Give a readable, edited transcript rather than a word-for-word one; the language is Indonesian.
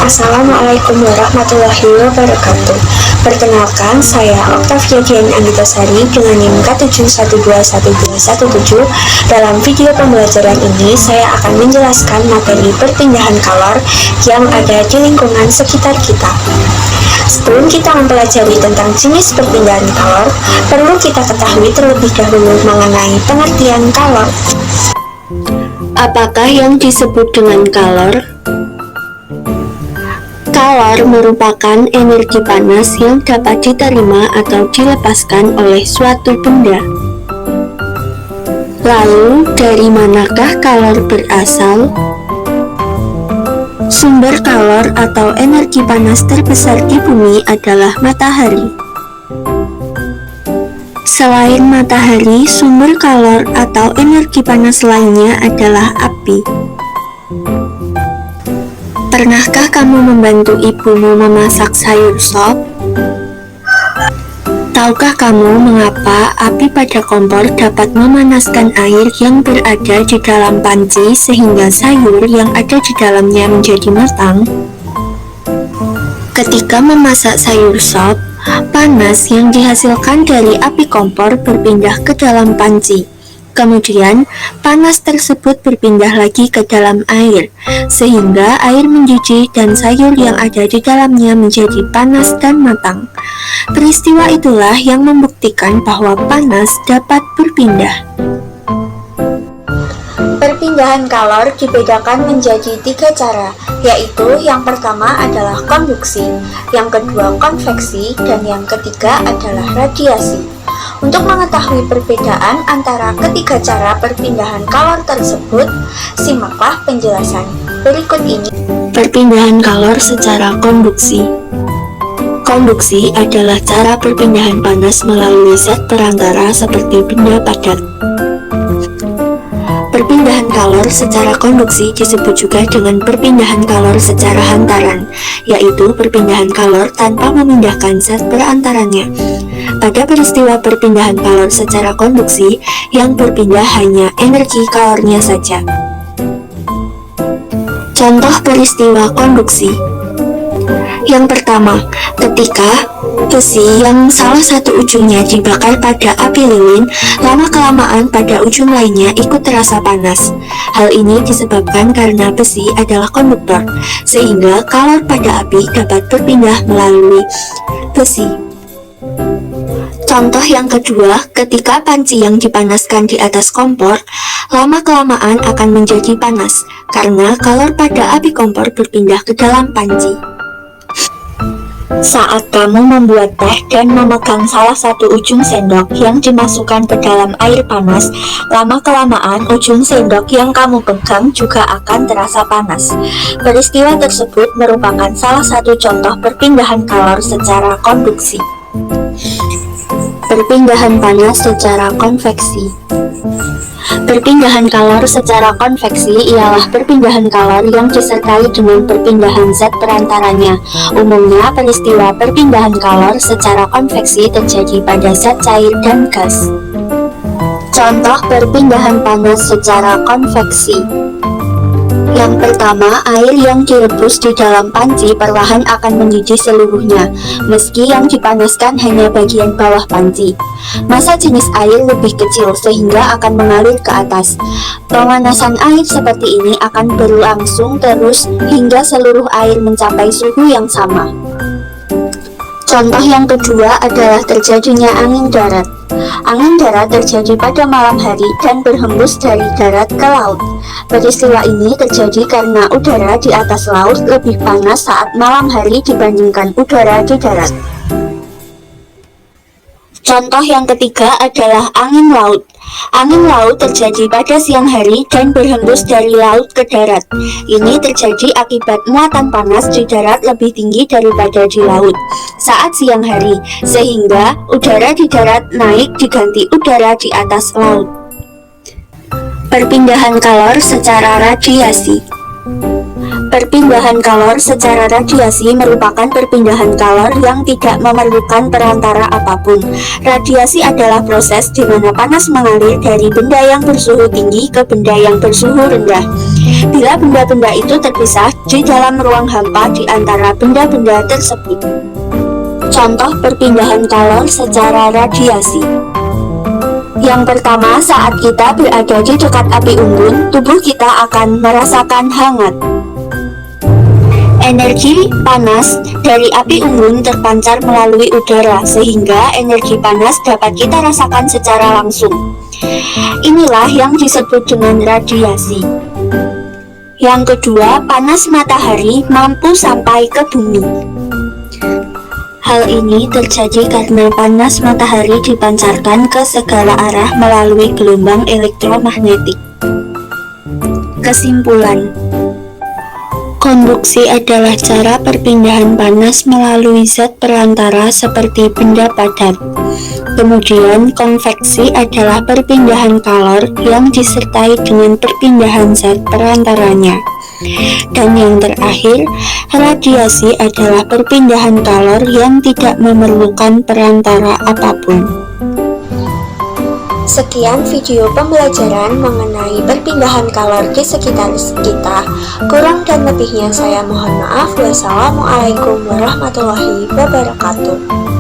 Assalamualaikum warahmatullahi wabarakatuh. Perkenalkan, saya Octavia Dian Anditasari dengan NIM K71212117. Dalam video pembelajaran ini, saya akan menjelaskan materi perpindahan kalor yang ada di lingkungan sekitar kita. Sebelum kita mempelajari tentang jenis perpindahan kalor, perlu kita ketahui terlebih dahulu mengenai pengertian kalor. Apakah yang disebut dengan kalor? Kalor merupakan energi panas yang dapat diterima atau dilepaskan oleh suatu benda. Lalu, dari manakah kalor berasal? Sumber kalor atau energi panas terbesar di bumi adalah matahari. Selain matahari, sumber kalor atau energi panas lainnya adalah api. Pernahkah kamu membantu ibumu memasak sayur sop? Tahukah kamu mengapa api pada kompor dapat memanaskan air yang berada di dalam panci sehingga sayur yang ada di dalamnya menjadi matang? Ketika memasak sayur sop, panas yang dihasilkan dari api kompor berpindah ke dalam panci. Kemudian, panas tersebut berpindah lagi ke dalam air, sehingga air mendidih dan sayur yang ada di dalamnya menjadi panas dan matang. Peristiwa itulah yang membuktikan bahwa panas dapat berpindah. Perpindahan kalor dibedakan menjadi 3 cara, yaitu yang pertama adalah konduksi, yang kedua konveksi, dan yang ketiga adalah radiasi. Untuk mengetahui perbedaan antara ketiga cara perpindahan kalor tersebut, simaklah penjelasan berikut ini. Perpindahan kalor secara konduksi. Konduksi adalah cara perpindahan panas melalui zat perantara seperti benda padat. Perpindahan kalor secara konduksi disebut juga dengan perpindahan kalor secara hantaran, yaitu perpindahan kalor tanpa memindahkan zat perantaranya. Pada peristiwa perpindahan kalor secara konduksi, yang berpindah hanya energi kalornya saja. Contoh peristiwa konduksi. Yang pertama, ketika besi yang salah satu ujungnya dibakar pada api lilin, lama-kelamaan pada ujung lainnya ikut terasa panas. Hal ini disebabkan karena besi adalah konduktor, sehingga kalor pada api dapat berpindah melalui besi. Contoh yang kedua, ketika panci yang dipanaskan di atas kompor, lama-kelamaan akan menjadi panas, karena kalor pada api kompor berpindah ke dalam panci. Saat kamu membuat teh dan memegang salah satu ujung sendok yang dimasukkan ke dalam air panas, lama-kelamaan ujung sendok yang kamu pegang juga akan terasa panas. Peristiwa tersebut merupakan salah satu contoh perpindahan kalor secara konduksi. Perpindahan panas secara konveksi. Perpindahan kalor secara konveksi ialah perpindahan kalor yang disertai dengan perpindahan zat perantaranya. Umumnya, peristiwa perpindahan kalor secara konveksi terjadi pada zat cair dan gas. Contoh perpindahan panas secara konveksi. Yang pertama, air yang direbus di dalam panci perlahan akan mendidih seluruhnya, meski yang dipanaskan hanya bagian bawah panci. Massa jenis air lebih kecil sehingga akan mengalir ke atas. Pemanasan air seperti ini akan berlangsung terus hingga seluruh air mencapai suhu yang sama. Contoh yang kedua adalah terjadinya angin darat. Angin darat terjadi pada malam hari dan berhembus dari darat ke laut. Peristiwa ini terjadi karena udara di atas laut lebih panas saat malam hari dibandingkan udara di darat. Contoh yang ketiga adalah angin laut. Angin laut terjadi pada siang hari dan berhembus dari laut ke darat. Ini terjadi akibat muatan panas di darat lebih tinggi daripada di laut saat siang hari, sehingga udara di darat naik diganti udara di atas laut. Perpindahan kalor secara radiasi. Perpindahan kalor secara radiasi merupakan perpindahan kalor yang tidak memerlukan perantara apapun. Radiasi adalah proses di mana panas mengalir dari benda yang bersuhu tinggi ke benda yang bersuhu rendah. Bila benda-benda itu terpisah di dalam ruang hampa di antara benda-benda tersebut. Contoh perpindahan kalor secara radiasi. Yang pertama, saat kita berada di dekat api unggun, tubuh kita akan merasakan hangat. Energi panas dari api unggun terpancar melalui udara, sehingga energi panas dapat kita rasakan secara langsung. Inilah yang disebut dengan radiasi. Yang kedua, panas matahari mampu sampai ke bumi. Hal ini terjadi karena panas matahari dipancarkan ke segala arah melalui gelombang elektromagnetik. Kesimpulan: konduksi adalah cara perpindahan panas melalui zat perantara seperti benda padat. Kemudian, konveksi adalah perpindahan kalor yang disertai dengan perpindahan zat perantaranya. Dan yang terakhir, radiasi adalah perpindahan kalor yang tidak memerlukan perantara apapun. Sekian video pembelajaran mengenai perpindahan kalor di sekitar kita. Kurang dan lebihnya saya mohon maaf. Wassalamualaikum warahmatullahi wabarakatuh.